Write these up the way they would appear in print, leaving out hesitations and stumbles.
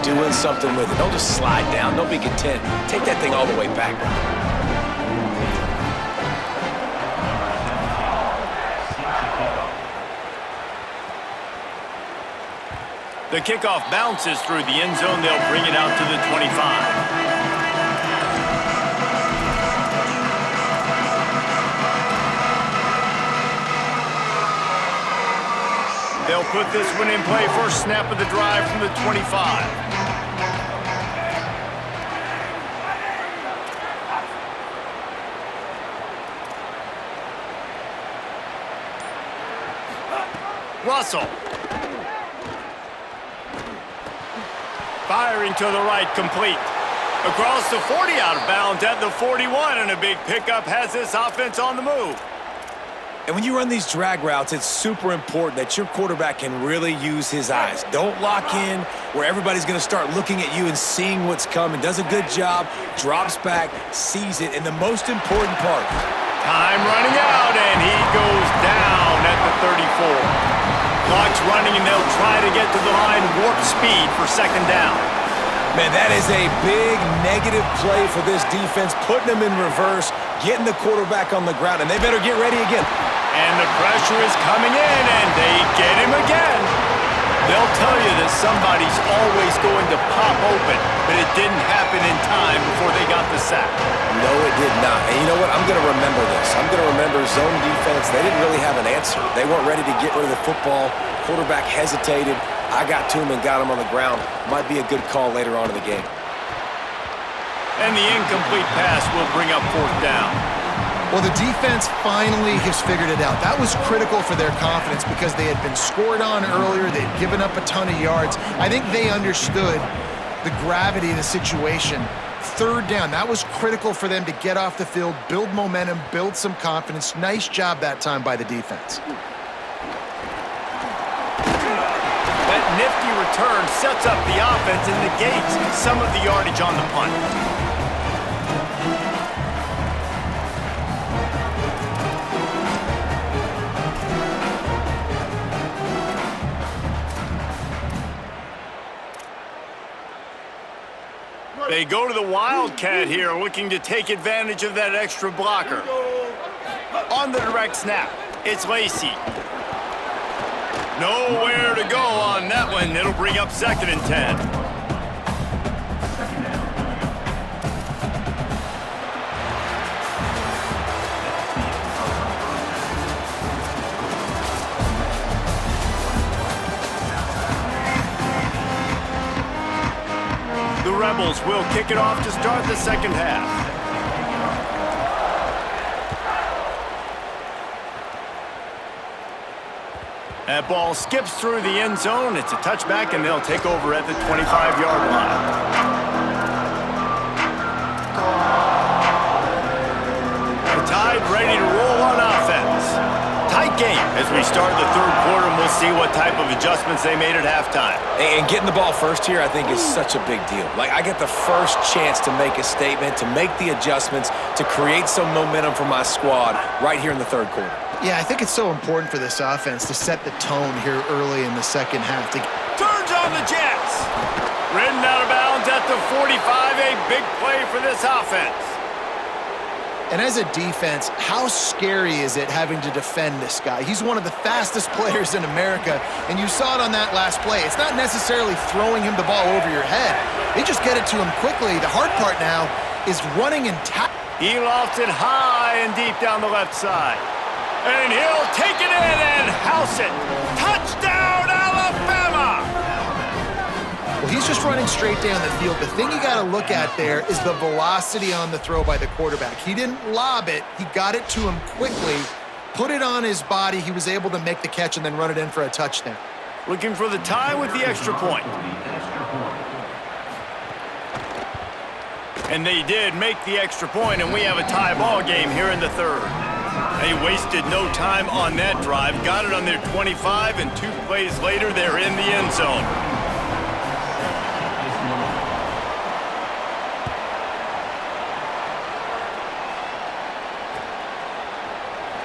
doing something with it. Don't just slide down. Don't be content. Take that thing all the way back. The kickoff bounces through the end zone. They'll bring it out to the 25. They'll put this one in play. First snap of the drive from the 25. Russell. Firing to the right, complete. Across the 40, out of bounds at the 41, and a big pickup has this offense on the move. And when you run these drag routes, it's super important that your quarterback can really use his eyes. Don't lock in where everybody's going to start looking at you and seeing what's coming. Does a good job, drops back, sees it, and the most important part. Time running out, and he goes down at the 34. Clock's running, and they'll try to get to the line warp speed for second down. Man, that is a big negative play for this defense, putting them in reverse, getting the quarterback on the ground, and they better get ready again. And the pressure is coming in, and they get him again. They'll tell you that somebody's always going to pop open, but it didn't happen in time before they got the sack. No, it did not. And you know what? I'm going to remember this. I'm going to remember zone defense. They didn't really have an answer. They weren't ready to get rid of the football. Quarterback hesitated. I got to him and got him on the ground. Might be a good call later on in the game. And the incomplete pass will bring up fourth down. Well, the defense finally has figured it out. That was critical for their confidence because they had been scored on earlier. They'd given up a ton of yards. I think they understood the gravity of the situation. Third down, that was critical for them to get off the field, build momentum, build some confidence. Nice job that time by the defense. That nifty return sets up the offense and negates some of the yardage on the punt. They go to the Wildcat here, looking to take advantage of that extra blocker. On the direct snap, it's Lacey. Nowhere to go on that one. It'll bring up second and 10. The Rebels will kick it off to start the second half. That ball skips through the end zone. It's a touchback, and they'll take over at the 25-yard line. The Tide ready to roll on offense. Tight game as we start the third quarter, and we'll see what type of adjustments they made at halftime. And getting the ball first here, I think, is such a big deal. Like, I get the first chance to make a statement, to make the adjustments, to create some momentum for my squad right here in the third quarter. Yeah, I think it's so important for this offense to set the tone here early in the second half. Turns on the Jets. Ridden out of bounds at the 45, a big play for this offense. And as a defense, how scary is it having to defend this guy? He's one of the fastest players in America, and you saw it on that last play. It's not necessarily throwing him the ball over your head. They just get it to him quickly. The hard part now is running and tackling. He lofts it high and deep down the left side. And he'll take it in and house it. Touchdown, Alabama! Well, he's just running straight down the field. The thing you got to look at there is the velocity on the throw by the quarterback. He didn't lob it. He got it to him quickly, put it on his body. He was able to make the catch and then run it in for a touchdown. Looking for the tie with the extra point. And they did make the extra point, and we have a tie ball game here in the third. They wasted no time on that drive. Got it on their 25, and 2 plays later, they're in the end zone.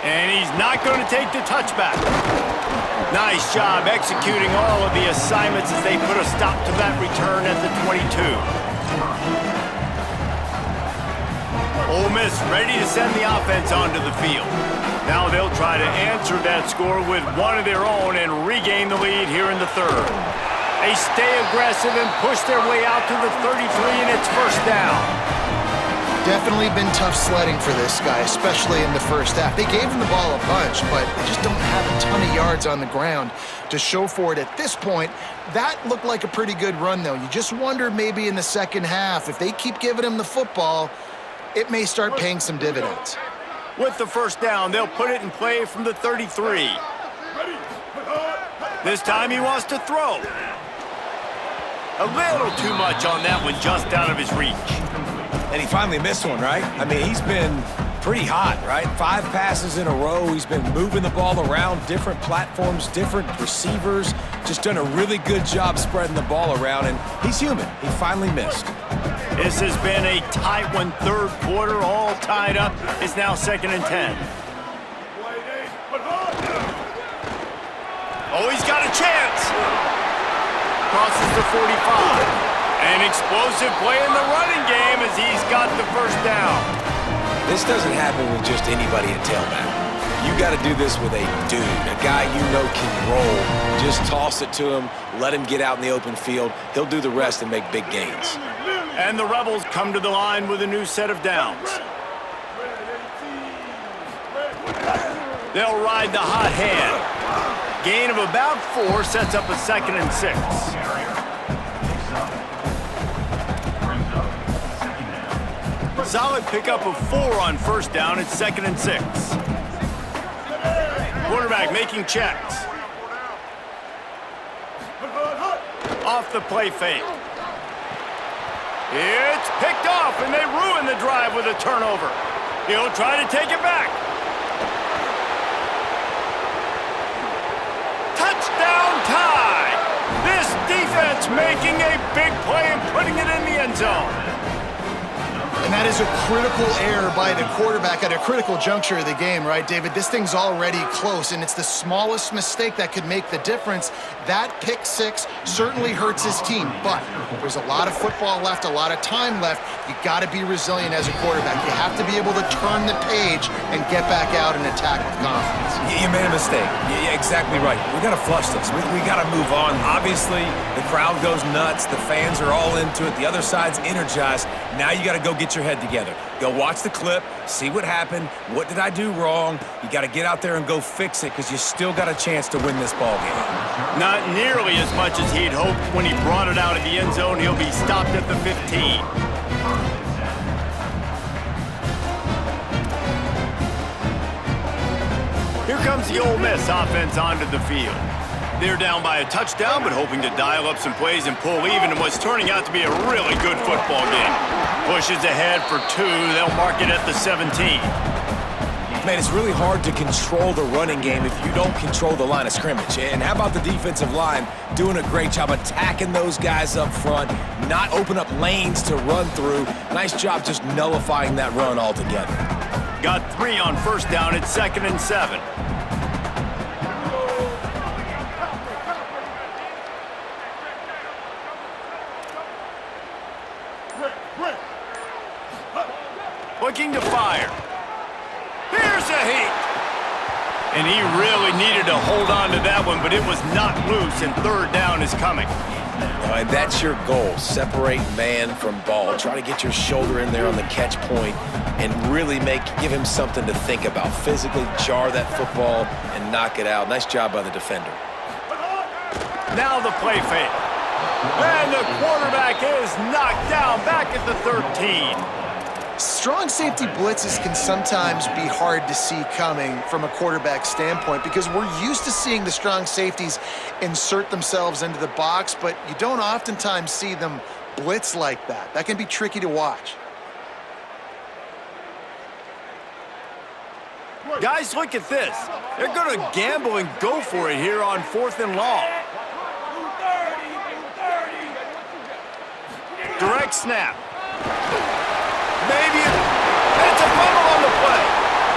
And he's not going to take the touchback. Nice job executing all of the assignments as they put a stop to that return at the 22. Ole Miss ready to send the offense onto the field. Now they'll try to answer that score with one of their own and regain the lead here in the third. They stay aggressive and push their way out to the 33, and it's first down. Definitely been tough sledding for this guy, especially in the first half. They gave him the ball a bunch, but they just don't have a ton of yards on the ground to show for it at this point. That looked like a pretty good run, though. You just wonder maybe in the second half, if they keep giving him the football, it may start paying some dividends. With the first down, they'll put it in play from the 33. This time he wants to throw. A little too much on that one, just out of his reach. And he finally missed one, right? I mean, he's been pretty hot, right? 5 passes in a row. He's been moving the ball around, different platforms, different receivers. Just done a really good job spreading the ball around, and he's human. He finally missed. This has been a tight one, third quarter, all tied up. It's now 2nd and 10. Oh, he's got a chance. Crosses the 45. An explosive play in the running game as he's got the first down. This doesn't happen with just anybody at tailback. You got to do this with a dude, a guy you know can roll. Just toss it to him, let him get out in the open field. He'll do the rest and make big gains. And the Rebels come to the line with a new set of downs. They'll ride the hot hand. Gain of about 4 sets up a 2nd and 6. Solid pickup of 4 on first down. It's 2nd and 6. Quarterback making checks. Off the play fake. It's picked off, and they ruin the drive with a turnover. He'll try to take it back. Touchdown tie! This defense making a big play and putting it in the end zone. And that is a critical error by the quarterback at a critical juncture of the game, right, David? This thing's already close, and it's the smallest mistake that could make the difference. That pick 6 certainly hurts his team, but there's a lot of football left, a lot of time left. You got to be resilient as a quarterback. You have to be able to turn the page and get back out and attack with confidence. You made a mistake. Yeah, exactly right. We got to flush this. We got to move on. Obviously, the crowd goes nuts. The fans are all into it. The other side's energized. Now you got to go get your head together. Go watch the clip, see what happened. What did I do wrong? You got to get out there and go fix it because you still got a chance to win this ball game. Not nearly as much as he'd hoped when he brought it out of the end zone. He'll be stopped at the 15. Here comes the Ole Miss offense onto the field. They're down by a touchdown, but hoping to dial up some plays and pull even in what's turning out to be a really good football game. Pushes ahead for 2. They'll mark it at the 17. Man, it's really hard to control the running game if you don't control the line of scrimmage. And how about the defensive line doing a great job attacking those guys up front, not open up lanes to run through. Nice job just nullifying that run altogether. Got 3 on first down. It's 2nd and 7. Looking to fire. Here's a heat. And he really needed to hold on to that one, but it was not loose, and third down is coming. And that's your goal. Separate man from ball. Try to get your shoulder in there on the catch point and really give him something to think about. Physically jar that football and knock it out. Nice job by the defender. Now the play fake. And the quarterback is knocked down back at the 13. Strong safety blitzes can sometimes be hard to see coming from a quarterback standpoint because we're used to seeing the strong safeties insert themselves into the box, but you don't oftentimes see them blitz like that. That can be tricky to watch. Guys, look at this. They're going to gamble and go for it here on 4th and long. Direct snap. Maybe it's a fumble on the play.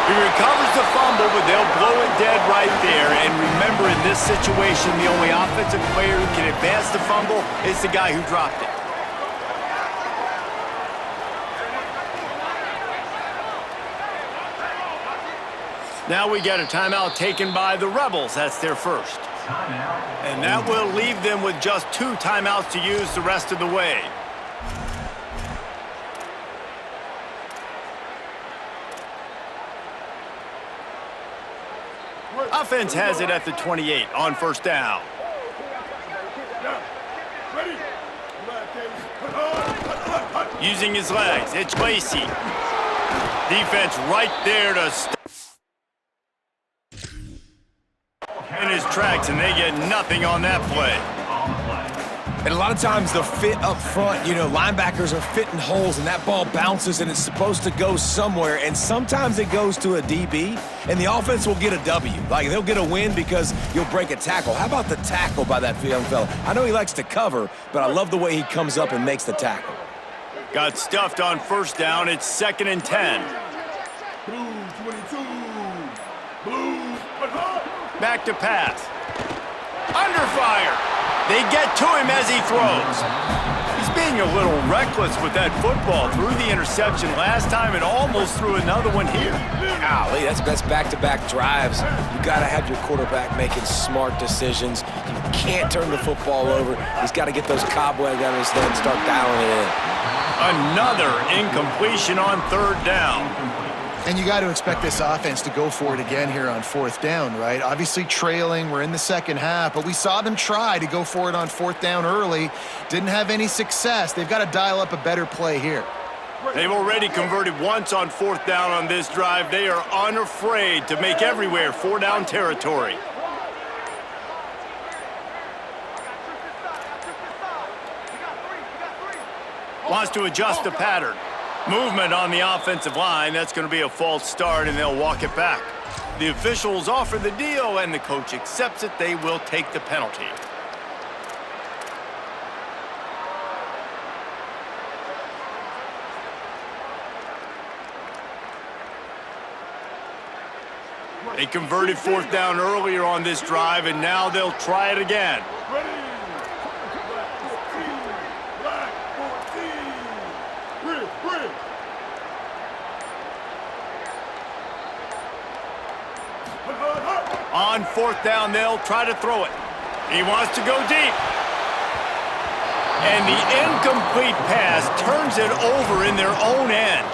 He recovers the fumble, but they'll blow it dead right there. And remember, in this situation, the only offensive player who can advance the fumble is the guy who dropped it. Now we get a timeout taken by the Rebels. That's their first. And that will leave them with just 2 timeouts to use the rest of the way. Offense has it at the 28 on first down. Using his legs, it's Lacey. Defense right there to stop in his tracks, and they get nothing on that play. And a lot of times the fit up front, linebackers are fitting holes and that ball bounces and it's supposed to go somewhere, and sometimes it goes to a DB and the offense will get a W. Like, they'll get a win because you'll break a tackle. How about the tackle by that young fella? I know he likes to cover, but I love the way he comes up and makes the tackle. Got stuffed on first down. It's 2nd and 10. Blue 22. Blue. Back to pass. Under fire. They get to him as he throws. He's being a little reckless with that football. Threw the interception last time and almost threw another one here. Golly, that's back-to-back drives. You got to have your quarterback making smart decisions. You can't turn the football over. He's got to get those cobwebs out of his head and start dialing it in. Another incompletion on 3rd down. And you got to expect this offense to go for it again here on 4th down, right? Obviously trailing, we're in the second half, but we saw them try to go for it on 4th down early. Didn't have any success. They've got to dial up a better play here. They've already converted once on 4th down on this drive. They are unafraid to make everywhere 4-down territory. Wants to adjust the pattern. Movement on the offensive line. That's going to be a false start, and they'll walk it back. The officials offer the deal, and the coach accepts it. They will take the penalty. They converted 4th down earlier on this drive, and now they'll try it again. On 4th down, they'll try to throw it. He wants to go deep. And the incomplete pass turns it over in their own end.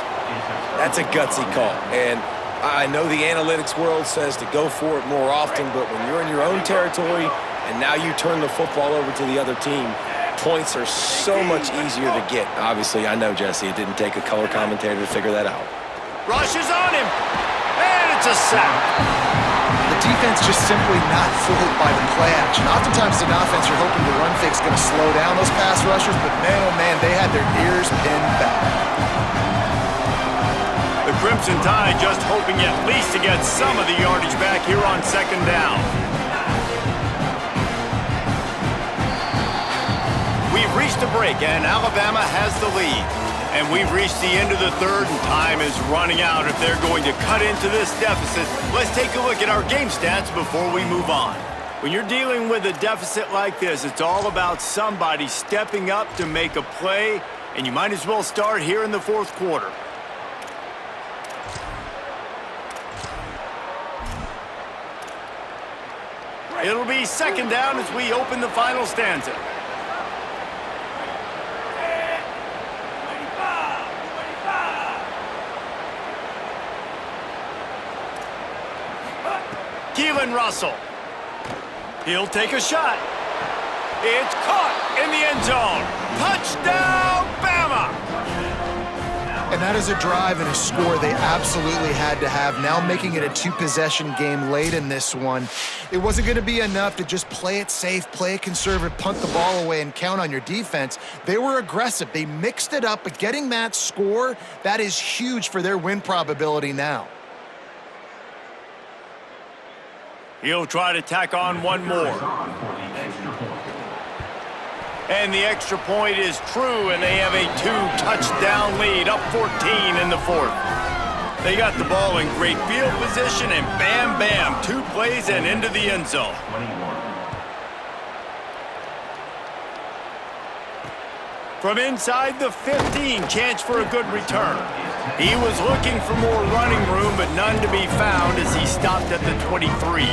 That's a gutsy call. And I know the analytics world says to go for it more often, but when you're in your own territory and now you turn the football over to the other team, points are so much easier to get. Obviously, I know, Jesse, it didn't take a color commentator to figure that out. Rush is on him. And it's a sack. The defense just simply not fooled by the play action. Oftentimes, an offense, you're hoping the run fake's going to slow down those pass rushers, but man, oh man, they had their ears pinned back. The Crimson Tide just hoping at least to get some of the yardage back here on 2nd down. We've reached a break, and Alabama has the lead. And we've reached the end of the 3rd, and time is running out. If they're going to cut into this deficit, let's take a look at our game stats before we move on. When you're dealing with a deficit like this, it's all about somebody stepping up to make a play, and you might as well start here in the 4th quarter. It'll be 2nd down as we open the final stanza. Keelan Russell. He'll take a shot. It's caught in the end zone. Touchdown, Bama! And that is a drive and a score they absolutely had to have. Now making it a 2-possession game late in this one. It wasn't going to be enough to just play it safe, play it conservative, punt the ball away, and count on your defense. They were aggressive. They mixed it up, but getting that score, that is huge for their win probability now. He'll try to tack on one more. And the extra point is true, and they have a 2-touchdown lead, up 14 in the 4th. They got the ball in great field position, and bam, bam, 2 plays and into the end zone. From inside the 15, chance for a good return. He was looking for more running room, but none to be found as he stopped at the 23.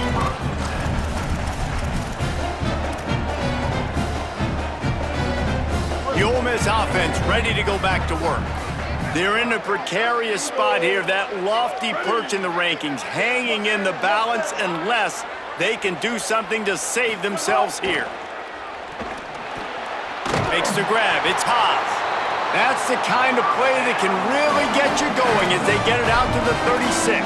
The Ole Miss offense ready to go back to work. They're in a precarious spot here, that lofty perch in the rankings, hanging in the balance unless they can do something to save themselves here. Makes the grab. It's Haas. That's the kind of play that can really get you going as they get it out to the 36.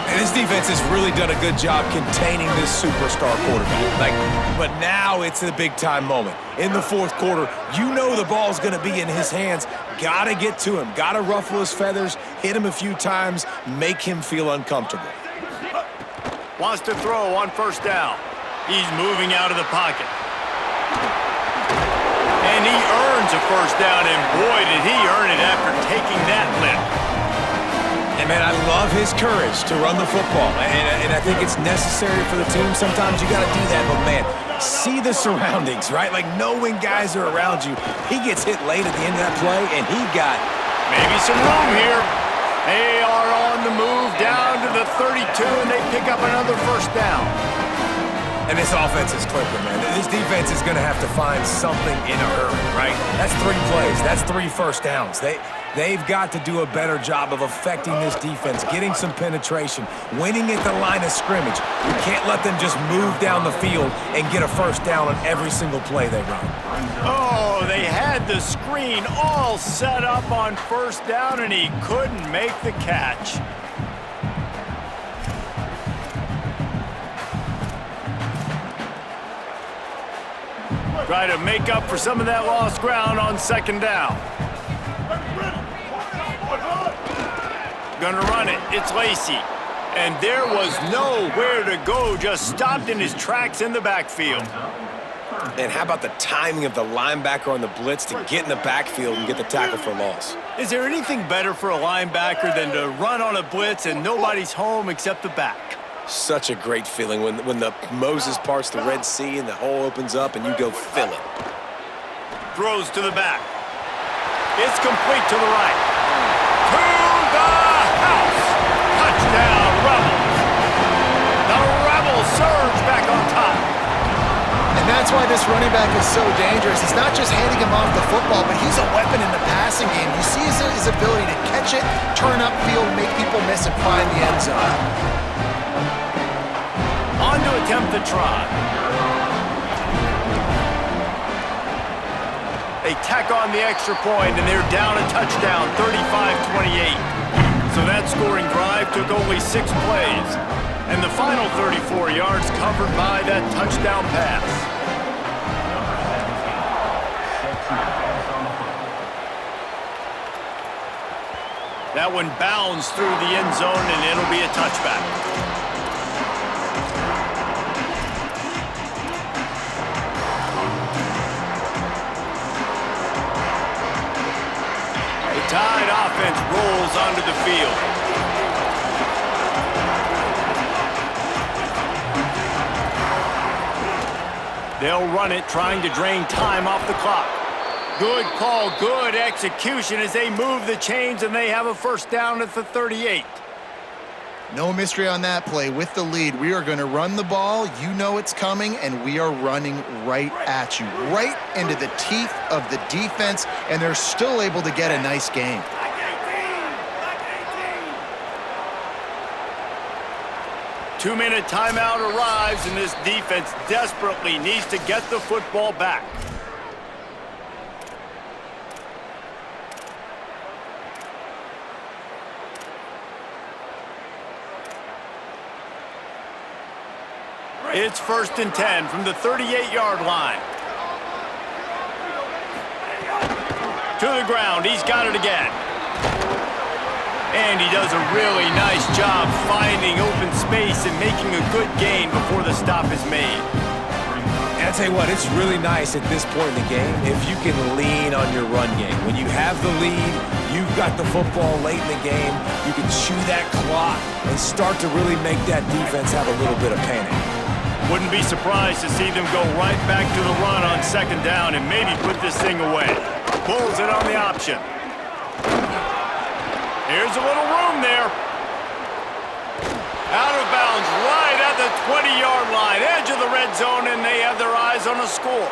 And this defense has really done a good job containing this superstar quarterback. But now it's a big-time moment. In the fourth quarter, you know the ball's going to be in his hands. Got to get to him. Got to ruffle his feathers, hit him a few times, make him feel uncomfortable. Wants to throw on first down. He's moving out of the pocket. And he earns a first down, and boy, did he earn it after taking that lift. And, man, I love his courage to run the football, and I think it's necessary for the team. Sometimes you got to do that, but, man, see the surroundings, right? Like, knowing guys are around you. He gets hit late at the end of that play, and he got maybe some room here. They are on the move down to the 32, and they pick up another first down. And this offense is clicking, man. This defense is going to have to find something in a hurry, right? That's 3 plays. That's 3 first downs. They've got to do a better job of affecting this defense, getting some penetration, winning at the line of scrimmage. You can't let them just move down the field and get a first down on every single play they run. Oh, they had the screen all set up on first down, and he couldn't make the catch. Try to make up for some of that lost ground on second down. Gonna run it. It's Lacey. And there was nowhere to go, just stopped in his tracks in the backfield. And how about the timing of the linebacker on the blitz to get in the backfield and get the tackle for loss? Is there anything better for a linebacker than to run on a blitz and nobody's home except the back? Such a great feeling when the Moses parts the Red Sea and the hole opens up and you go fill it. Throws to the back. It's complete to the right. To the house. Touchdown, Rebels. The Rebels surge back on top. And that's why this running back is so dangerous. It's not just handing him off the football, but he's a weapon in the passing game. You see his ability to catch it, turn upfield, make people miss, and find the end zone. On to attempt the try. They tack on the extra point, and they're down a touchdown, 35-28. So that scoring drive took only 6 plays, and the final 34 yards covered by that touchdown pass. That one bounds through the end zone, and it'll be a touchback. Tide offense rolls onto the field. They'll run it, trying to drain time off the clock. Good call, good execution as they move the chains, and they have a first down at the 38. No mystery on that play. With the lead, we are going to run the ball. You know it's coming, and we are running right at you, right into the teeth of the defense, and they're still able to get a nice gain. Two-minute timeout arrives, and this defense desperately needs to get the football back. It's 1st and 10 from the 38-yard line. To the ground, he's got it again. And he does a really nice job finding open space and making a good gain before the stop is made. And I tell you what, it's really nice at this point in the game if you can lean on your run game. When you have the lead, you've got the football late in the game, you can chew that clock and start to really make that defense have a little bit of panic. Wouldn't be surprised to see them go right back to the run on second down and maybe put this thing away. Pulls it on the option. Here's a little room there. Out of bounds, right at the 20-yard line, edge of the red zone, and they have their eyes on a score.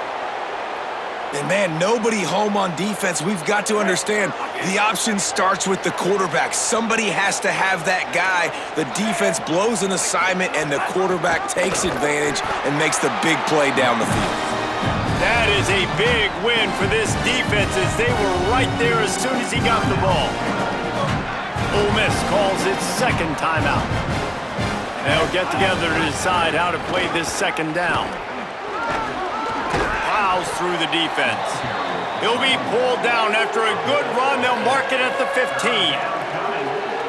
And, man, nobody home on defense. We've got to understand the option starts with the quarterback. Somebody has to have that guy. The defense blows an assignment, and the quarterback takes advantage and makes the big play down the field. That is a big win for this defense as they were right there as soon as he got the ball. Ole Miss calls its second timeout. They'll get together to decide how to play this second down. Plows through the defense. He'll be pulled down after a good run. They'll mark it at the 15.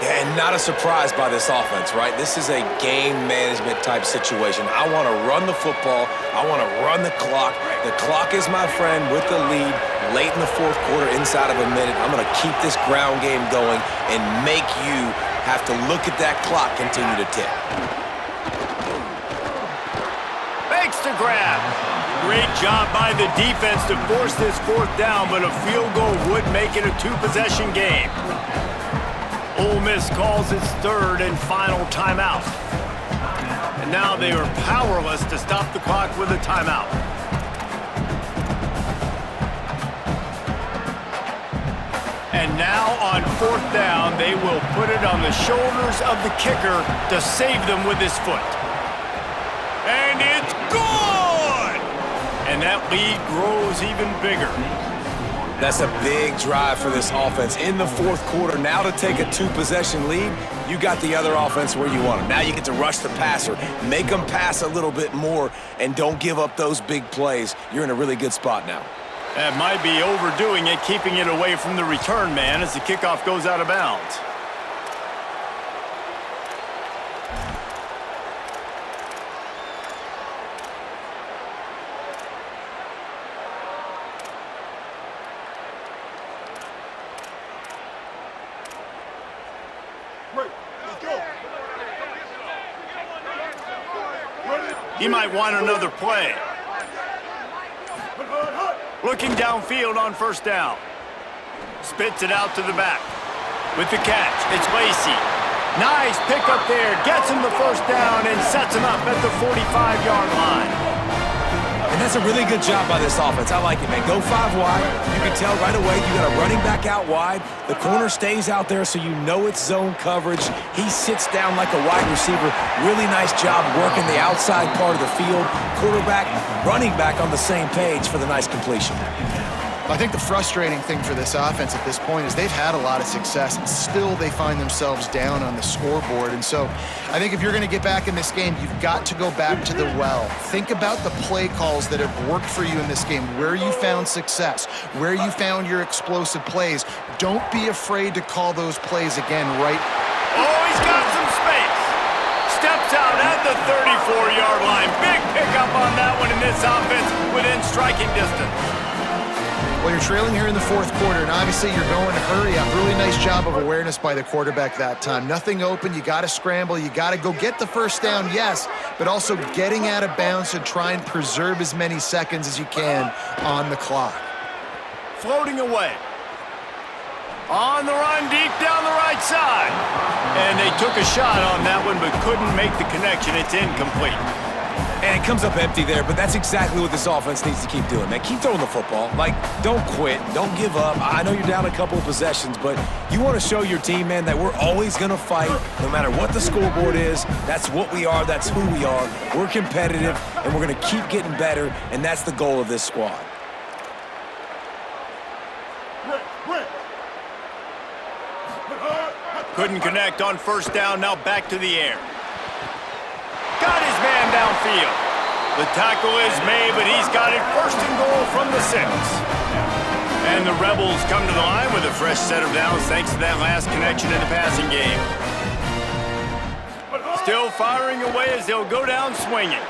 Yeah, and not a surprise by this offense, right? This is a game management type situation. I want to run the football. I want to run the clock. The clock is my friend with the lead late in the fourth quarter, inside of a minute. I'm going to keep this ground game going and make you have to look at that clock continue to tick. Makes the grab. Great job by the defense to force this fourth down, but a field goal would make it a two-possession game. Ole Miss calls its third and final timeout. And now they are powerless to stop the clock with a timeout. And now on fourth down, they will put it on the shoulders of the kicker to save them with his foot. And it's good! And that lead grows even bigger. That's a big drive for this offense in the fourth quarter. Now to take a two-possession lead, you got the other offense where you want them. Now you get to rush the passer, make them pass a little bit more, and don't give up those big plays. You're in a really good spot now. That might be overdoing it, keeping it away from the return man as the kickoff goes out of bounds. He might want another play. Looking downfield on first down. Spits it out to the back. With the catch, it's Lacey. Nice pickup there. Gets him the first down and sets him up at the 45-yard line. And that's a really good job by this offense. I like it, man. Go 5 wide. You can tell right away you got a running back out wide. The corner stays out there so you know it's zone coverage. He sits down like a wide receiver. Really nice job working the outside part of the field. Quarterback, running back on the same page for the nice completion. I think the frustrating thing for this offense at this point is they've had a lot of success, and still they find themselves down on the scoreboard. And so I think if you're going to get back in this game, you've got to go back to the well. Think about the play calls that have worked for you in this game, where you found success, where you found your explosive plays. Don't be afraid to call those plays again, right? Oh, he's got some space. Steps out at the 34-yard line. Big pickup on that one in this offense within striking distance. Well, you're trailing here in the fourth quarter, and obviously you're going to hurry up. Really nice job of awareness by the quarterback that time. Nothing open. You got to scramble. You got to go get the first down, yes, but also getting out of bounds to try and preserve as many seconds as you can on the clock. Floating away. On the run, deep down the right side. And they took a shot on that one, but couldn't make the connection. It's incomplete. And it comes up empty there, but that's exactly what this offense needs to keep doing, man. Keep throwing the football. Like, don't quit. Don't give up. I know you're down a couple of possessions, but you want to show your team, man, that we're always going to fight no matter what the scoreboard is. That's what we are. That's who we are. We're competitive, and we're going to keep getting better, and that's the goal of this squad. Couldn't connect on first down. Now back to the air. Got his man downfield. The tackle is made, but he's got it first and goal from the 6. And the Rebels come to the line with a fresh set of downs thanks to that last connection in the passing game. Still firing away as they'll go down swinging.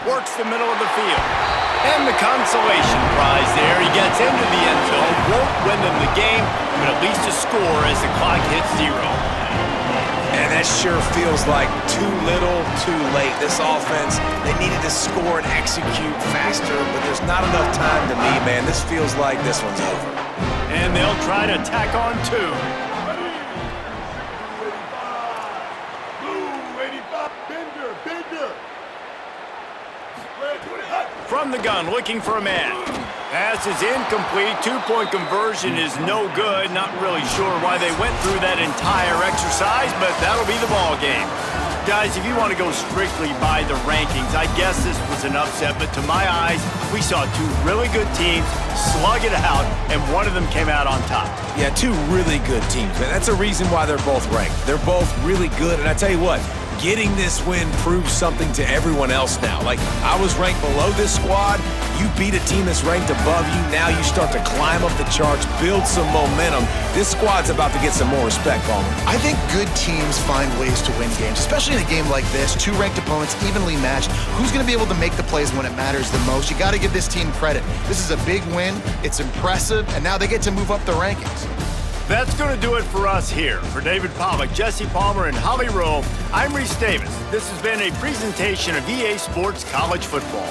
Works the middle of the field. And the consolation prize there. He gets into the end zone, won't win them the game, but at least a score as the clock hits 0. And that sure feels like too little, too late. This offense, they needed to score and execute faster, but there's not enough time to me, man. This feels like this one's over. And they'll try to tack on 2. Blue 85. Bender. From the gun, looking for a man. Pass is incomplete. 2-point conversion is no good. Not really sure why they went through that entire exercise, but that'll be the ball game. Guys, if you want to go strictly by the rankings, I guess this was an upset, but to my eyes, we saw 2 really good teams slug it out, and one of them came out on top. Yeah, 2 really good teams, man. That's a reason why they're both ranked. They're both really good, and I tell you what, getting this win proves something to everyone else now. Like, I was ranked below this squad. You beat a team that's ranked above you. Now you start to climb up the charts, build some momentum. This squad's about to get some more respect, Palmer. I think good teams find ways to win games, especially in a game like this. 2 ranked opponents, evenly matched. Who's going to be able to make the plays when it matters the most? You got to give this team credit. This is a big win. It's impressive, and now they get to move up the rankings. That's going to do it for us here. For David Pollack, Jesse Palmer, and Holly Rowe, I'm Reese Davis. This has been a presentation of EA Sports College Football.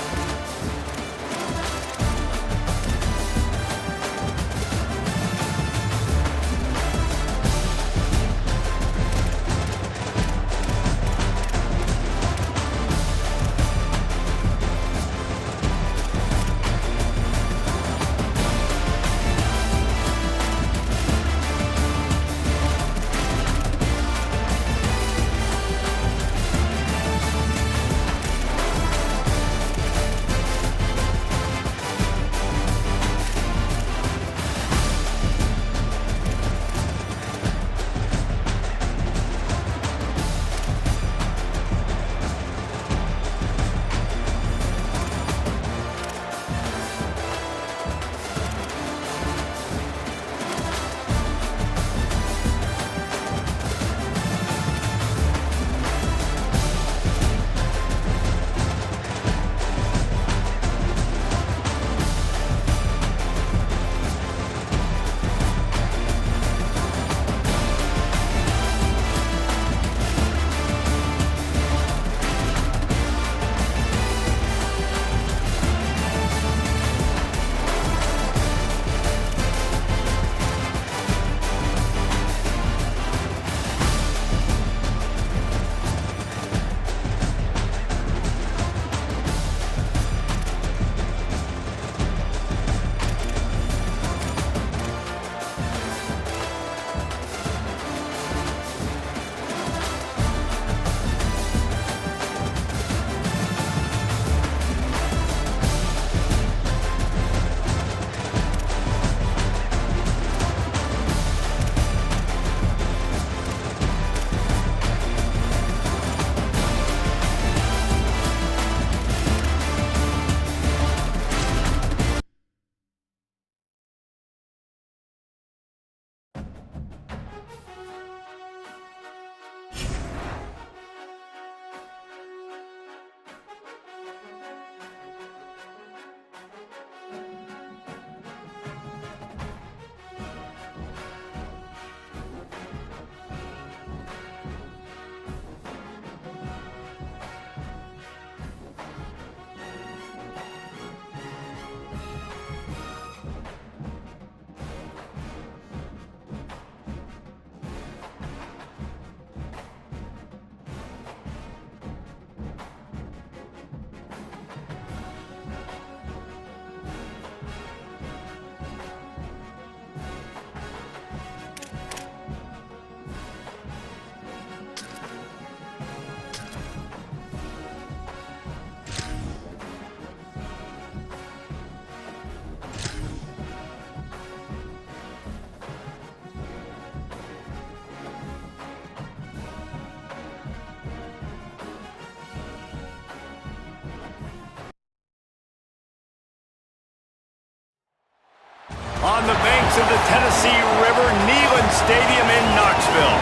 on the banks of the Tennessee River, Neyland Stadium in Knoxville.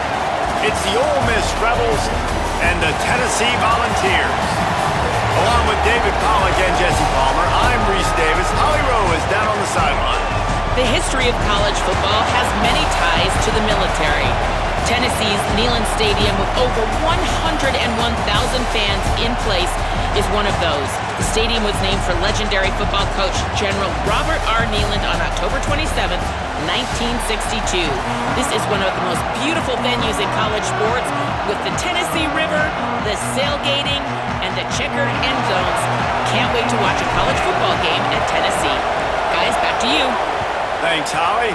It's the Ole Miss Rebels and the Tennessee Volunteers. Along with David Pollack and Jesse Palmer, I'm Reese Davis. Holly Rowe is down on the sideline. The history of college football has many ties to the military. Tennessee's Neyland Stadium, with over 101,000 fans in place, is one of those. The stadium was named for legendary football coach General Robert R. Neyland on October 27, 1962. This is one of the most beautiful venues in college sports, with the Tennessee River, the sailgating, and the checkered end zones. Can't wait to watch a college football game at Tennessee. Guys, back to you. Thanks, Holly.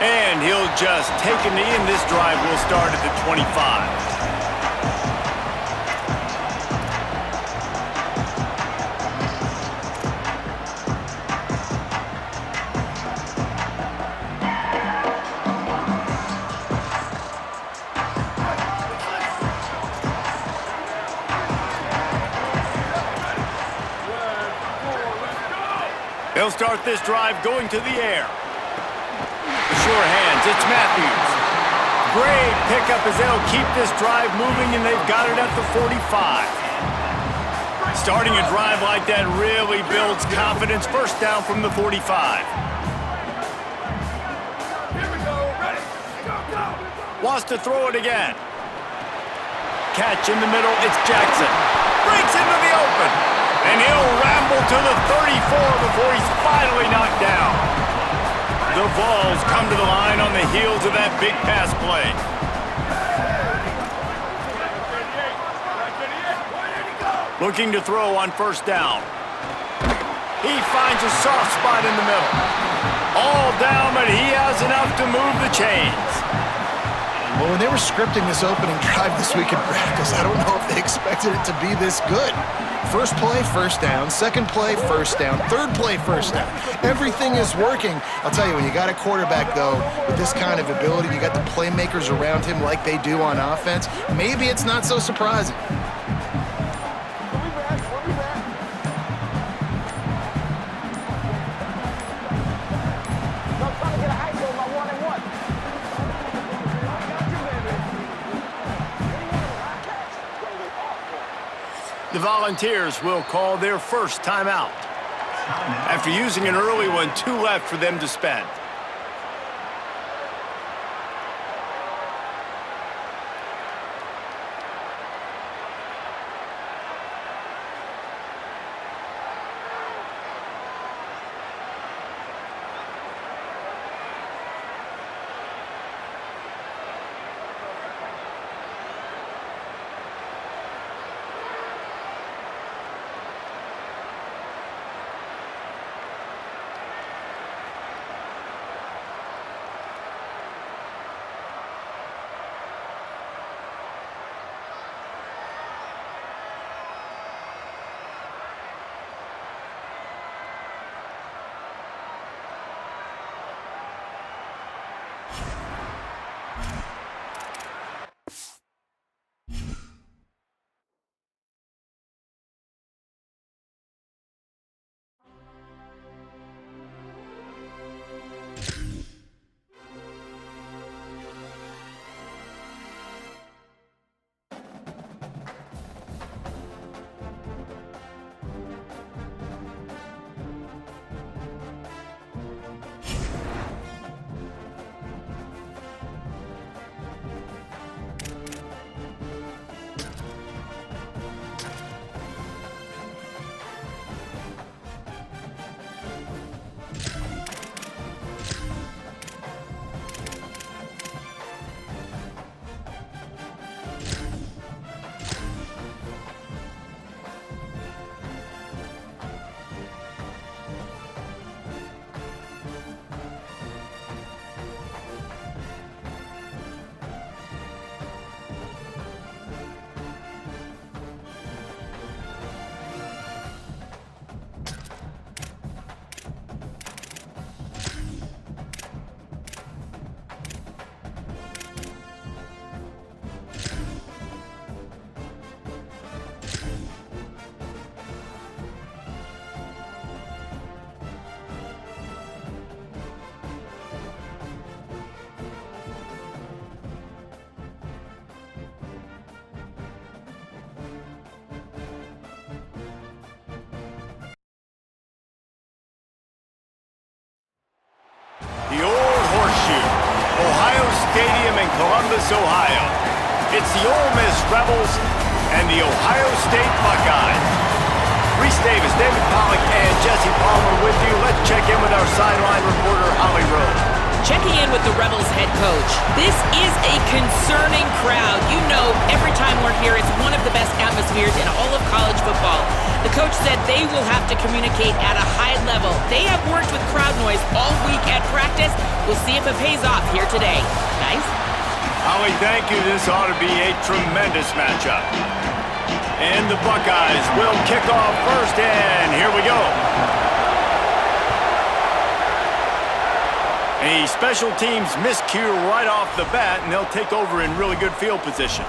And he'll just take a knee, and this drive will start at the 25. They'll start this drive going to the air. Sure hands, it's Matthews. Great pickup as they'll keep this drive moving, and they've got it at the 45. Starting a drive like that really builds confidence. First down from the 45. Here we go. Ready? Go, go. Wants to throw it again. Catch in the middle, it's Jackson. Breaks into the open. And he'll ramble to the 34 before he's finally knocked down. The Vols come to the line on the heels of that big pass play. Looking to throw on first down. He finds a soft spot in the middle. All down, but he has enough to move the chains. Well, when they were scripting this opening drive this week in practice, I don't know if they expected it to be this good. First play, first down. Second play, first down. Third play, first down. Everything is working. I'll tell you, when you got a quarterback, though, with this kind of ability, you got the playmakers around him like they do on offense, maybe it's not so surprising. The Volunteers will call their first timeout. After using an early one, 2 left for them to spend. Stadium in Columbus, Ohio. It's the Ole Miss Rebels and the Ohio State Buckeyes. Reese Davis, David Pollack, and Jesse Palmer with you. Let's check in with our sideline reporter, Holly Rowe. Checking in with the Rebels head coach. This is a concerning crowd. You know, every time we're here, it's one of the best atmospheres in all of college football. The coach said they will have to communicate at a high level. They have worked with crowd noise all week at practice. We'll see if it pays off here today. Guys? Holly, thank you. This ought to be a tremendous matchup. And the Buckeyes will kick off first, and here we go. A special teams miscue right off the bat, and they'll take over in really good field position.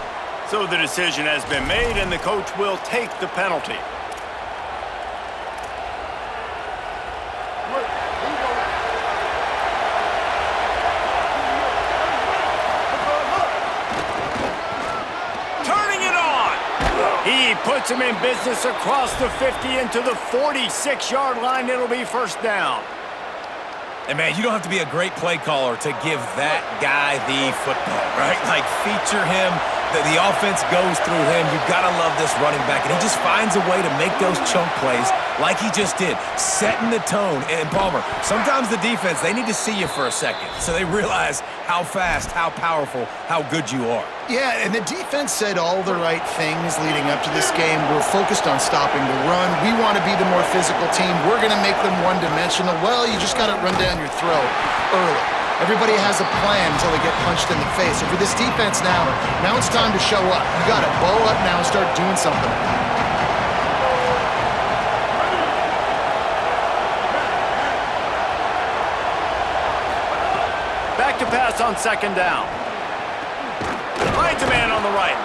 So the decision has been made, and the coach will take the penalty. Turning it on! He puts him in business across the 50 into the 46-yard line. It'll be first down. And, man, you don't have to be a great play caller to give that guy the football, right? Like, feature him. The offense goes through him. You've got to love this running back. And he just finds a way to make those chunk plays like he just did, setting the tone. And, Palmer, sometimes the defense, they need to see you for a second so they realize how fast, how powerful, how good you are. Yeah, and the defense said all the right things leading up to this game. We're focused on stopping the run. We want to be the more physical team. We're going to make them one-dimensional. Well, you just got to run down your throat early. Everybody has a plan until they get punched in the face. So for this defense now it's time to show up. You got to bow up now and start doing something. Back to pass on second down. Finds a man on the right.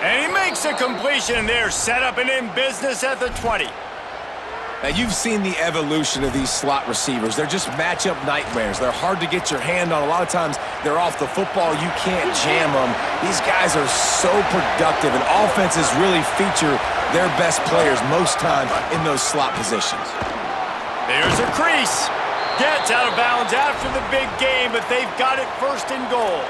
And he makes a completion there, set up and in business at the 20. Now, you've seen the evolution of these slot receivers. They're just matchup nightmares. They're hard to get your hand on. A lot of times, they're off the football. You can't jam them. These guys are so productive, and offenses really feature their best players most times in those slot positions. There's a crease. Gets out of bounds after the big game, but they've got it first and goal.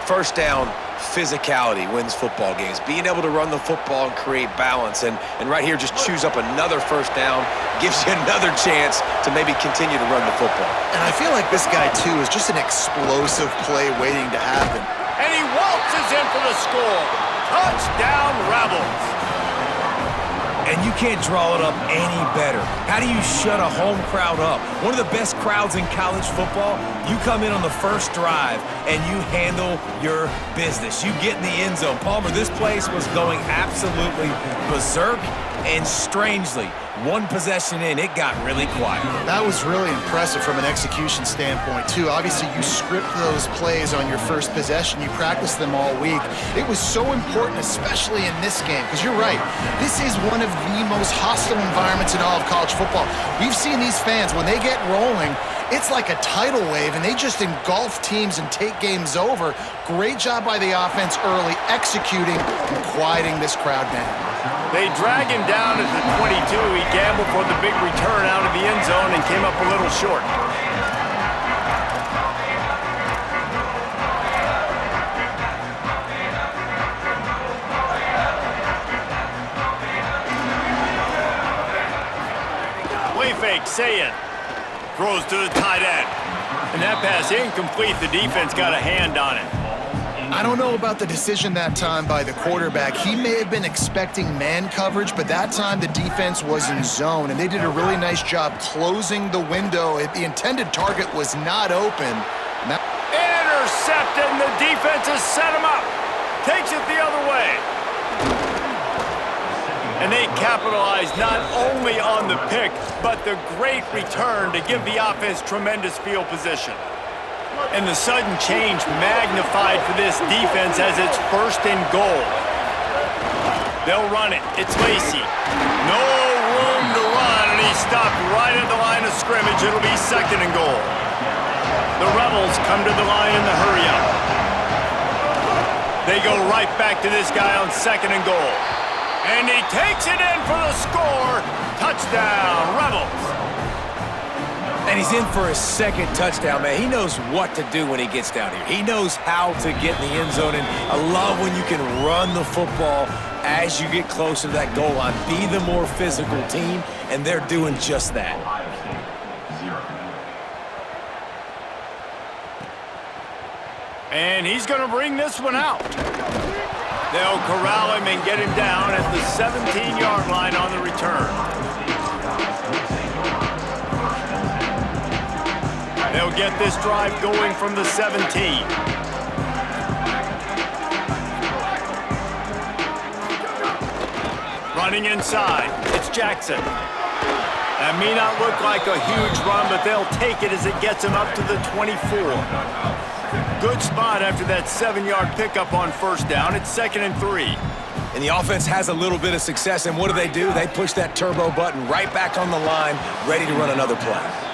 First down, physicality wins football games. Being able to run the football and create balance. And right here, just choose up another first down, gives you another chance to maybe continue to run the football. And I feel like this guy, too, is just an explosive play waiting to happen. And he waltzes in for the score. Touchdown, Rebels. And you can't draw it up any better. How do you shut a home crowd up? One of the best crowds in college football, you come in on the first drive and you handle your business. You get in the end zone. Palmer, this place was going absolutely berserk, and strangely, one possession in, it got really quiet. That was really impressive from an execution standpoint, too. Obviously, you script those plays on your first possession. You practice them all week. It was so important, especially in this game, because you're right. This is one of the most hostile environments in all of college football. We've seen these fans, when they get rolling, it's like a tidal wave, and they just engulf teams and take games over. Great job by the offense early, executing and quieting this crowd down. They drag him down at the 22. He gambled for the big return out of the end zone and came up a little short. Play fake, Sayin. Throws to the tight end. And that pass incomplete. The defense got a hand on it. I don't know about the decision that time by the quarterback. He may have been expecting man coverage, but that time the defense was in zone, and they did a really nice job closing the window. The intended target was not open. Intercepted, and the defense has set him up. Takes it the other way. And they capitalized not only on the pick, but the great return to give the offense tremendous field position. And the sudden change magnified for this defense as it's first and goal. They'll run it. It's Lacey. No room to run, and he stopped right at the line of scrimmage. It'll be second and goal. The Rebels come to the line in the hurry-up. They go right back to this guy on second and goal. And he takes it in for the score. Touchdown, Rebels. And he He's in for his second touchdown, man. He knows what to do when he gets down here. He knows how to get in the end zone, and I love when you can run the football as you get closer to that goal line. Be the more physical team, and they're doing just that. And he's going to bring this one out. They'll corral him and get him down at the 17-yard line on the return. They'll get this drive going from the 17. Running inside, it's Jackson. That may not look like a huge run, but they'll take it as it gets him up to the 24. Good spot after that 7-yard pickup on first down. It's 2nd and 3. And the offense has a little bit of success, and what do? They push that turbo button right back on the line, ready to run another play.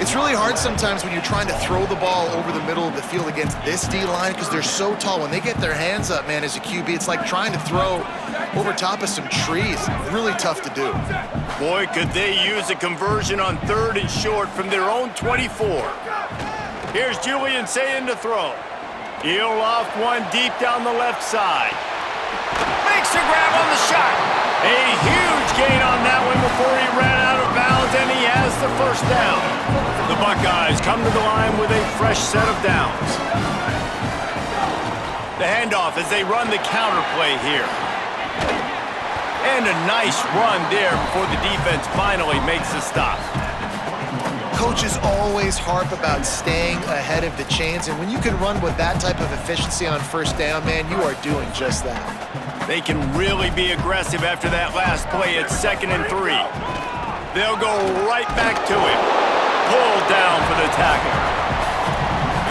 It's really hard sometimes when you're trying to throw the ball over the middle of the field against this D-line because they're so tall. When they get their hands up, man, as a QB, it's like trying to throw over top of some trees. Really tough to do. Boy, could they use a conversion on 3rd and short from their own 24. Here's Julian saying to throw. He'll loft one deep down the left side. Makes a grab on the shot. A huge gain on that one before he ran out of bounds, and he has the first down. The Buckeyes come to the line with a fresh set of downs. The handoff as they run the counter play here. And a nice run there before the defense finally makes the stop. Coaches always harp about staying ahead of the chains, and when you can run with that type of efficiency on first down, man, you are doing just that. They can really be aggressive after that last play. It's 2nd and 3. They'll go right back to it. Pulled down for the tackle.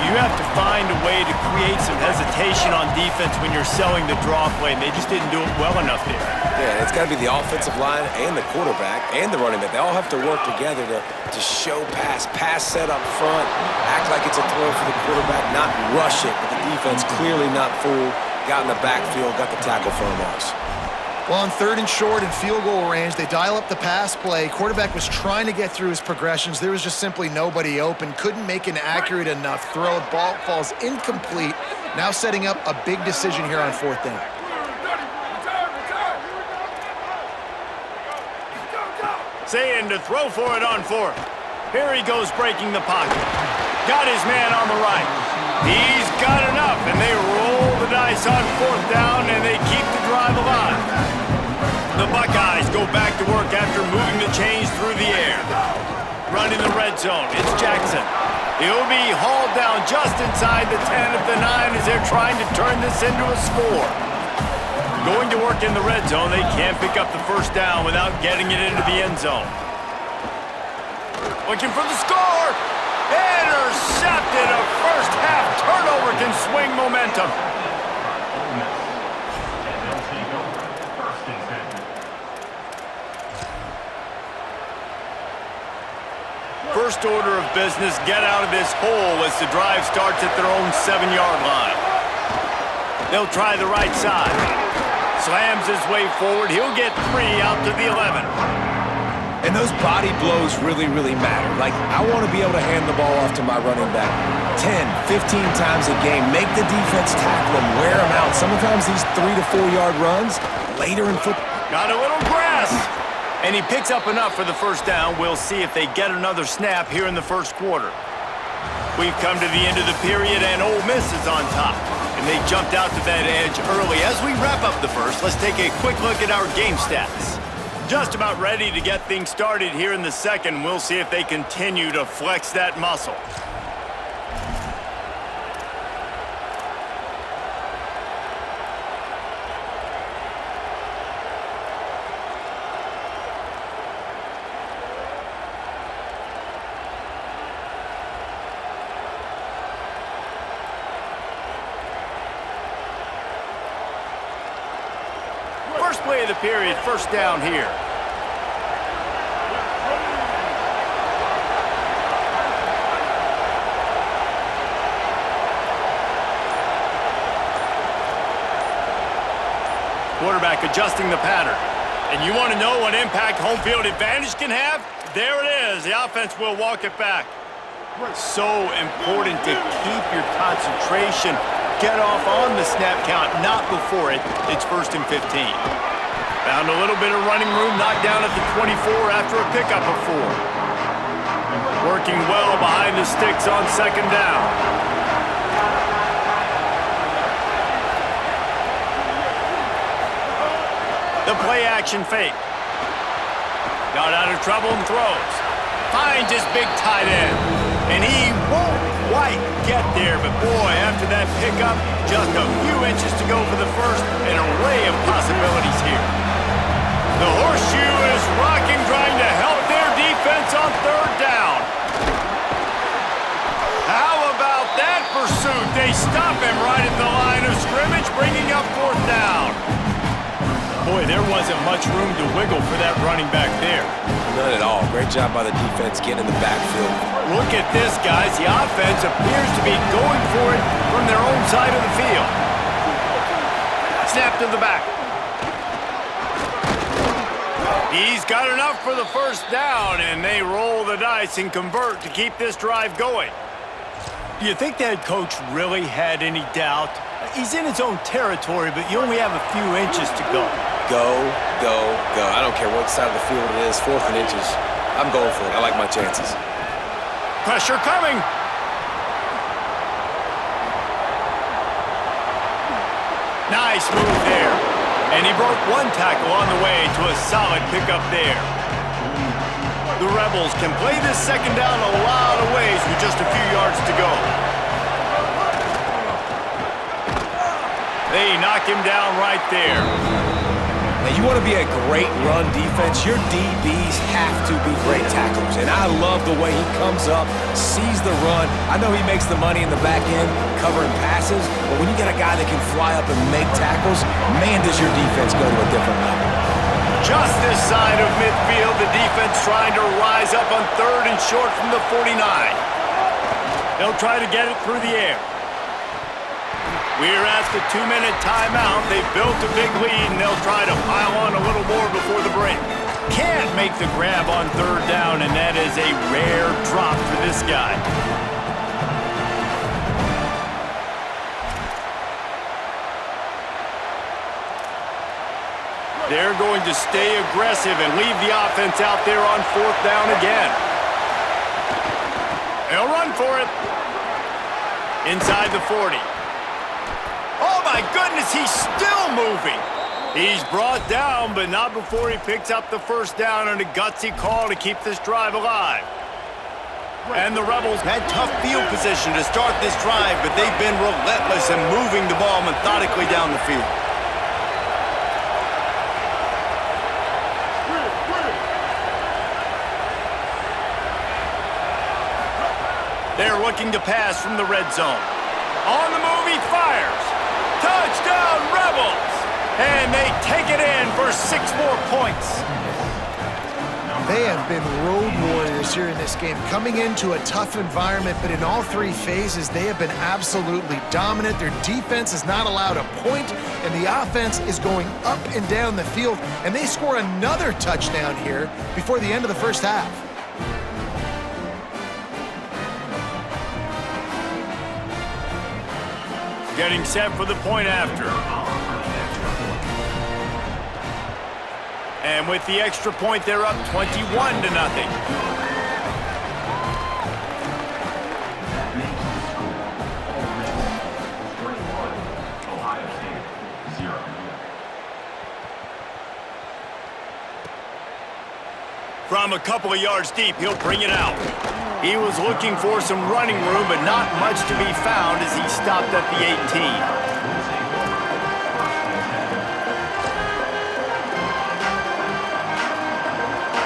You have to find a way to create some hesitation on defense when you're selling the draw play, and they just didn't do it well enough there. Yeah, it's got to be the offensive line and the quarterback and the running back. They all have to work together to show pass set up front, act like it's a throw for the quarterback, not rush it, but the defense clearly not fooled. Got in the backfield, got the tackle for a loss. Well, on 3rd and short and field goal range, they dial up the pass play. Quarterback was trying to get through his progressions. There was just simply nobody open. Couldn't make an accurate enough throw. Ball falls incomplete. Now setting up a big decision here on 4th down. Saying to throw for it on 4th. Here he goes breaking the pocket. Got his man on the right. He's got enough, and they roll the dice on 4th down, and they keep the drive alive. The Buckeyes go back to work after moving the chains through the air. Running the red zone, it's Jackson. He'll be hauled down just inside the 10 of the 9 as they're trying to turn this into a score. Going to work in the red zone, they can't pick up the first down without getting it into the end zone. Looking for the score! Intercepted. A first-half turnover can swing momentum. First order of business, get out of this hole as the drive starts at their own 7-yard line. They'll try the right side. Slams his way forward. He'll get 3 out to the 11. And those body blows really, really matter. Like, I want to be able to hand the ball off to my running back 10, 15 times a game. Make the defense tackle him, wear him out. Sometimes these 3 to 4 yard runs later in football. Got a little grass. And he picks up enough for the first down. We'll see if they get another snap here in the first quarter. We've come to the end of the period, and Ole Miss is on top. And they jumped out to that edge early. As we wrap up the first, let's take a quick look at our game stats. Just about ready to get things started here in the second. We'll see if they continue to flex that muscle. First play of the period, first down here. Quarterback adjusting the pattern. And you want to know what impact home field advantage can have? There it is. The offense will walk it back. So important to keep your concentration. Get off on the snap count, not before it. It's 1st and 15. Found a little bit of running room, knocked down at the 24 after a pickup of 4. Working well behind the sticks on 2nd down. The play action fake. Got out of trouble and throws. Finds his big tight end. And he won't quite get there, but boy, after that pickup, just a few inches to go for the first. An array of possibilities here. The horseshoe is rocking, trying to help their defense on 3rd down. How about that pursuit? They stop him right at the line of scrimmage, bringing up 4th down. Boy, there wasn't much room to wiggle for that running back there. None at all. Great job by the defense getting in the backfield. Look at this, guys. The offense appears to be going for it from their own side of the field. Snap to the back. He's got enough for the 1st down, and they roll the dice and convert to keep this drive going. Do you think that coach really had any doubt? He's in his own territory, but you only have a few inches to go. Go, go, go. I don't care what side of the field it is, 4th and inches. I'm going for it. I like my chances. Pressure coming. Nice move there. And he broke 1 tackle on the way to a solid pickup there. The Rebels can play this 2nd down a lot of ways with just a few yards to go. They knock him down right there. Now, you want to be a great run defense, your DBs have to be great tacklers. And I love the way he comes up, sees the run. I know he makes the money in the back end covering passes, but when you get a guy that can fly up and make tackles, man, does your defense go to a different level. Just this side of midfield, the defense trying to rise up on 3rd and short from the 49. They'll try to get it through the air. We're at the 2-minute timeout. They've built a big lead, and they'll try to pile on a little more before the break. Can't make the grab on 3rd down, and that is a rare drop for this guy. They're going to stay aggressive and leave the offense out there on 4th down again. They'll run for it. Inside the 40. Oh, my goodness, he's still moving. He's brought down, but not before he picks up the 1st down and a gutsy call to keep this drive alive. And the Rebels had tough field position to start this drive, but they've been relentless in moving the ball methodically down the field. They're looking to pass from the red zone. On the move, he fires. Touchdown, Rebels! And they take it in for 6 more points. They have been road warriors here in this game, coming into a tough environment, but in all 3 phases, they have been absolutely dominant. Their defense is not allowed a point, and the offense is going up and down the field, and they score another touchdown here before the end of the 1st half. Getting set for the point after. And with the extra point, they're up 21-0. From a couple of yards deep, he'll bring it out. He was looking for some running room, but not much to be found as he stopped at the 18.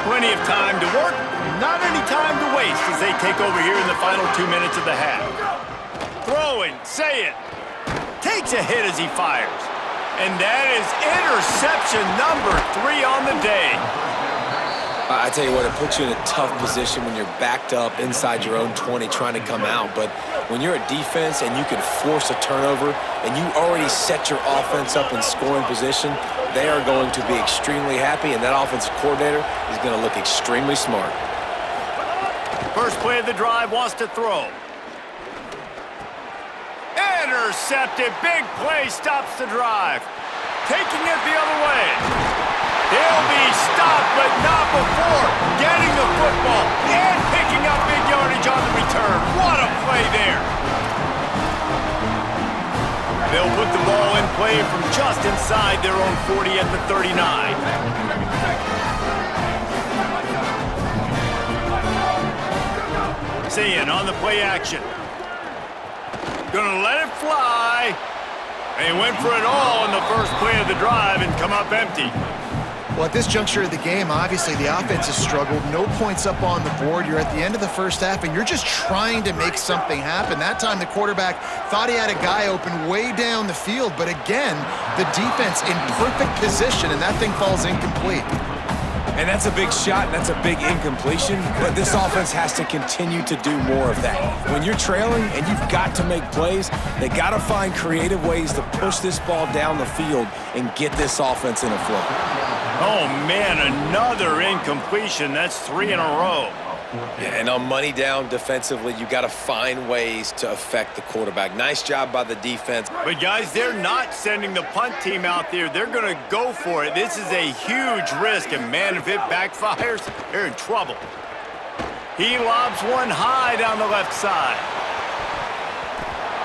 Plenty of time to work, not any time to waste as they take over here in the final 2 minutes of the half. Throwing, say it. Takes a hit as he fires. And that is interception number 3 on the day. I tell you what, it puts you in a tough position when you're backed up inside your own 20 trying to come out. But when you're a defense and you can force a turnover and you already set your offense up in scoring position, they are going to be extremely happy, and that offensive coordinator is going to look extremely smart. First play of the drive, wants to throw. Intercepted. Big play stops the drive. Taking it the other way. He'll be stopped, but not before getting the football and picking up big yardage on the return. What a play there. They'll put the ball in play from just inside their own 40 at the 39. Seeing on the play action. Gonna let it fly. They went for it all in the first play of the drive and come up empty. Well, at this juncture of the game, obviously the offense has struggled. No points up on the board. You're at the end of the first half, and you're just trying to make something happen. That time, the quarterback thought he had a guy open way down the field, but again, the defense in perfect position, and that thing falls incomplete. And that's a big shot, and that's a big incompletion, but this offense has to continue to do more of that. When you're trailing and you've got to make plays, they got to find creative ways to push this ball down the field and get this offense in a flow. Oh, man, another incompletion. That's 3 in a row. Yeah, and on money down defensively, you got to find ways to affect the quarterback. Nice job by the defense. But, guys, they're not sending the punt team out there. They're going to go for it. This is a huge risk, and, man, if it backfires, they're in trouble. He lobs one high down the left side.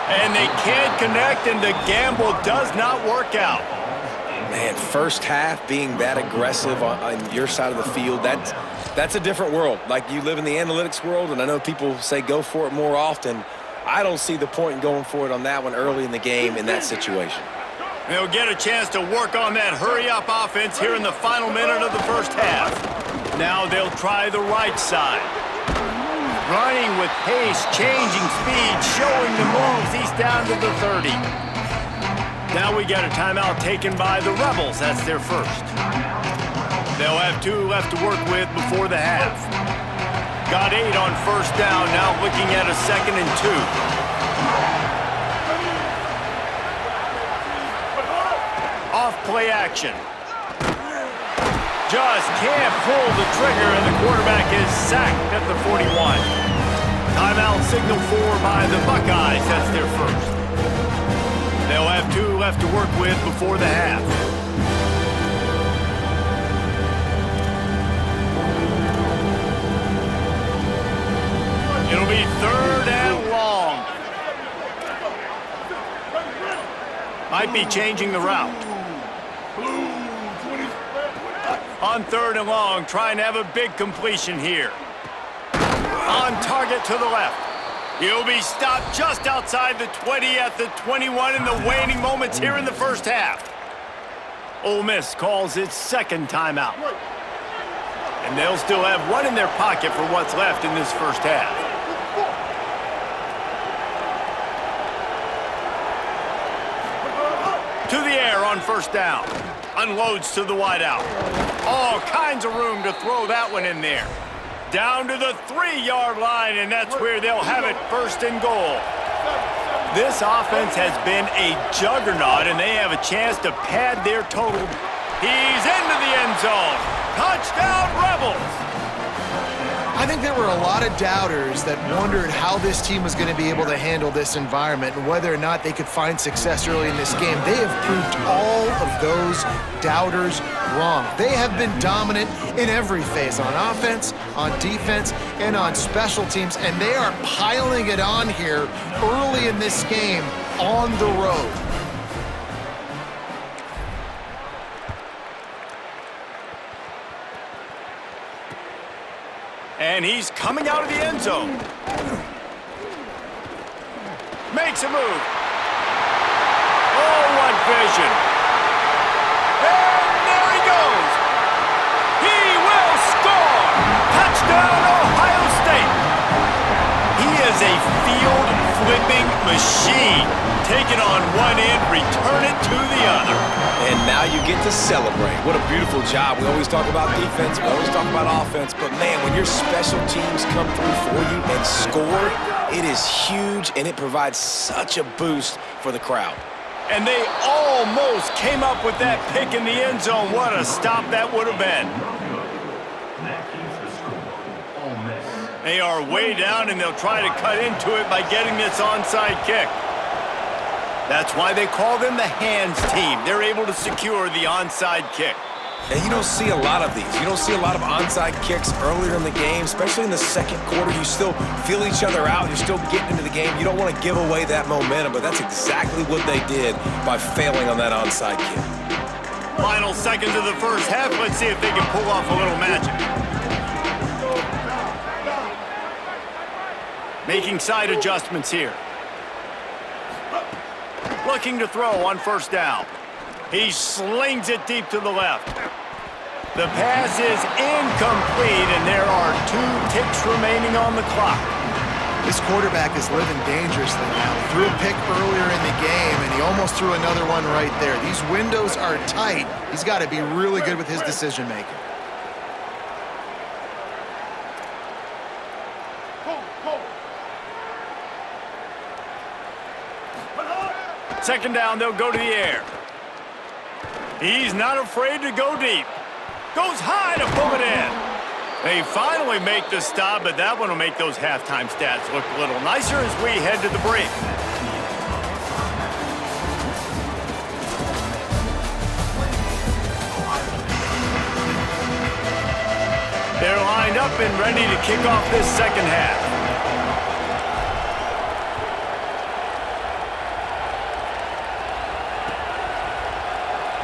And they can't connect, and the gamble does not work out. Man, first half being that aggressive on your side of the field, that's a different world. Like, you live in the analytics world, and I know people say go for it more often. I don't see the point in going for it on that one early in the game in that situation. They'll get a chance to work on that hurry-up offense here in the final minute of the first half. Now they'll try the right side. Running with pace, changing speed, showing the moves. He's down to the 30. Now we got a timeout taken by the Rebels. That's their first. They'll have 2 left to work with before the half. Got 8 on first down, now looking at a 2nd and 2. Off play action. Just can't pull the trigger, and the quarterback is sacked at the 41. Timeout signal 4 by the Buckeyes. That's their first. They'll have 2 left to work with before the half. It'll be 3rd and long. Might be changing the route. On 3rd and long, trying to have a big completion here. On target to the left. He'll be stopped just outside the 20 at the 21 in the waning moments here in the first half. Ole Miss calls its 2nd timeout. And they'll still have 1 in their pocket for what's left in this first half. To the air on first down. Unloads to the wideout. All kinds of room to throw that one in there. Down to the 3-yard line, and that's where they'll have it 1st and goal. This offense has been a juggernaut, and they have a chance to pad their total. He's into the end zone. Touchdown, Rebels! I think there were a lot of doubters that wondered how this team was going to be able to handle this environment and whether or not they could find success early in this game. They have proved all of those doubters wrong. They have been dominant in every phase, on offense, on defense, and on special teams, and they are piling it on here early in this game on the road. And he's coming out of the end zone. Makes a move. Oh, what vision. And there he goes. He will score. Touchdown, Ohio State. He is a field-flipping machine. Take it on one end, return it to the other. And now you get to celebrate. What a beautiful job. We always talk about defense, we always talk about offense, but man, when your special teams come through for you and score, it is huge, and it provides such a boost for the crowd. And they almost came up with that pick in the end zone. What a stop that would have been. That is the score. Ole Miss They are way down, and they'll try to cut into it by getting this onside kick. That's why they call them the hands team. They're able to secure the onside kick. And you don't see a lot of these. You don't see a lot of onside kicks earlier in the game, especially in the second quarter. You still feel each other out. You're still getting into the game. You don't want to give away that momentum, but that's exactly what they did by failing on that onside kick. Final seconds of the first half. Let's see if they can pull off a little magic. Making side adjustments here. Looking to throw on first down. He slings it deep to the left. The pass is incomplete, and there are 2 ticks remaining on the clock. This quarterback is living dangerously now. Threw a pick earlier in the game, and he almost threw another one right there. These windows are tight. He's got to be really good with his decision-making. Second down, they'll go to the air. He's not afraid to go deep. Goes high to pull it in. They finally make the stop, but that one will make those halftime stats look a little nicer as we head to the break. They're lined up and ready to kick off this second half.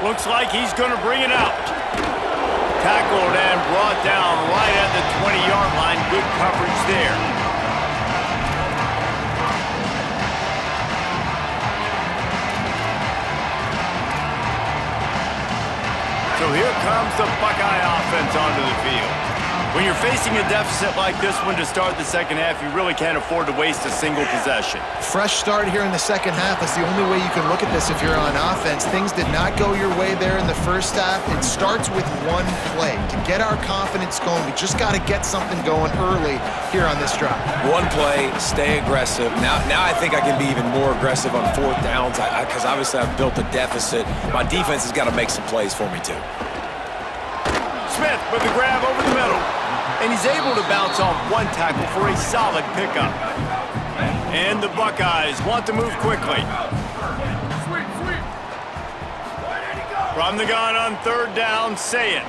Looks like he's going to bring it out. Tackled and brought down right at the 20-yard line. Good coverage there. So here comes the Buckeye offense onto the field. When you're facing a deficit like this one to start the second half, you really can't afford to waste a single possession. Fresh start here in the second half is the only way you can look at this if you're on offense. Things did not go your way there in the first half. It starts with one play. To get our confidence going, we just got to get something going early here on this drive. One play, stay aggressive. Now I think I can be even more aggressive on fourth downs because obviously I've built a deficit. My defense has got to make some plays for me too. Smith with the grab over the middle. And he's able to bounce off one tackle for a solid pickup. And the Buckeyes want to move quickly. Sweep. From the gun on third down, say it.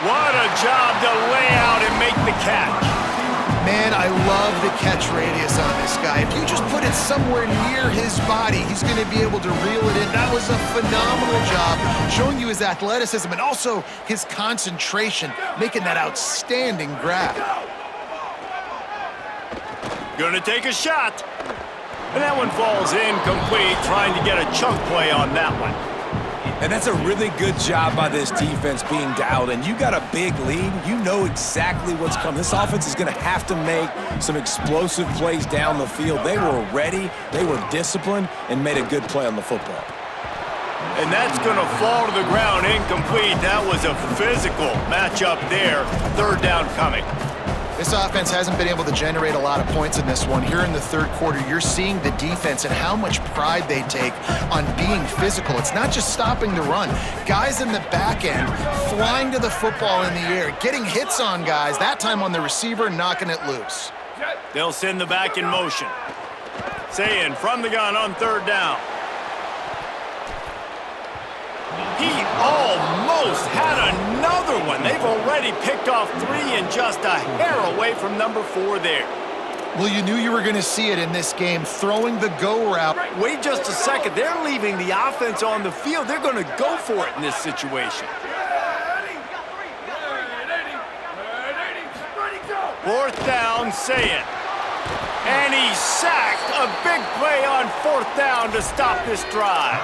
What a job to lay out and make the catch. Man, I love the catch radius on this guy. If you just put it somewhere near his body, he's going to be able to reel it in. That was a phenomenal job, showing you his athleticism and also his concentration, making that outstanding grab. Gonna take a shot. And that one falls incomplete, trying to get a chunk play on that one. And that's a really good job by this defense being dialed in. You got a big lead. You know exactly what's coming. This offense is going to have to make some explosive plays down the field. They were ready, they were disciplined, and made a good play on the football. And that's going to fall to the ground incomplete. That was a physical matchup there. Third down coming. This offense hasn't been able to generate a lot of points in this one. Here in the third quarter, you're seeing the defense and how much pride they take on being physical. It's not just stopping the run. Guys in the back end flying to the football in the air, getting hits on guys, that time on the receiver, knocking it loose. They'll send the back in motion. Sayin from the gun on third down. He almost had another one. They've already picked off 3 and just a hair away from number 4 there. Well, you knew you were going to see it in this game, throwing the go route. Wait just a second. They're leaving the offense on the field. They're going to go for it in this situation. Fourth down, say it. And he sacked. A big play on fourth down to stop this drive.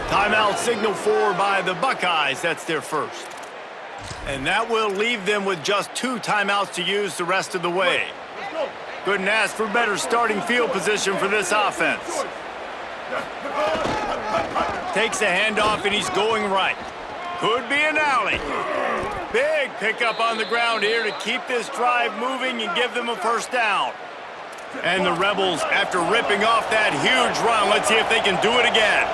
Timeout signal for by the Buckeyes. That's their first. And that will leave them with just 2 timeouts to use the rest of the way. Couldn't ask for better starting field position for this offense. Takes the handoff and he's going right. Could be an alley. Big pickup on the ground here to keep this drive moving and give them a first down. And the Rebels, after ripping off that huge run, let's see if they can do it again.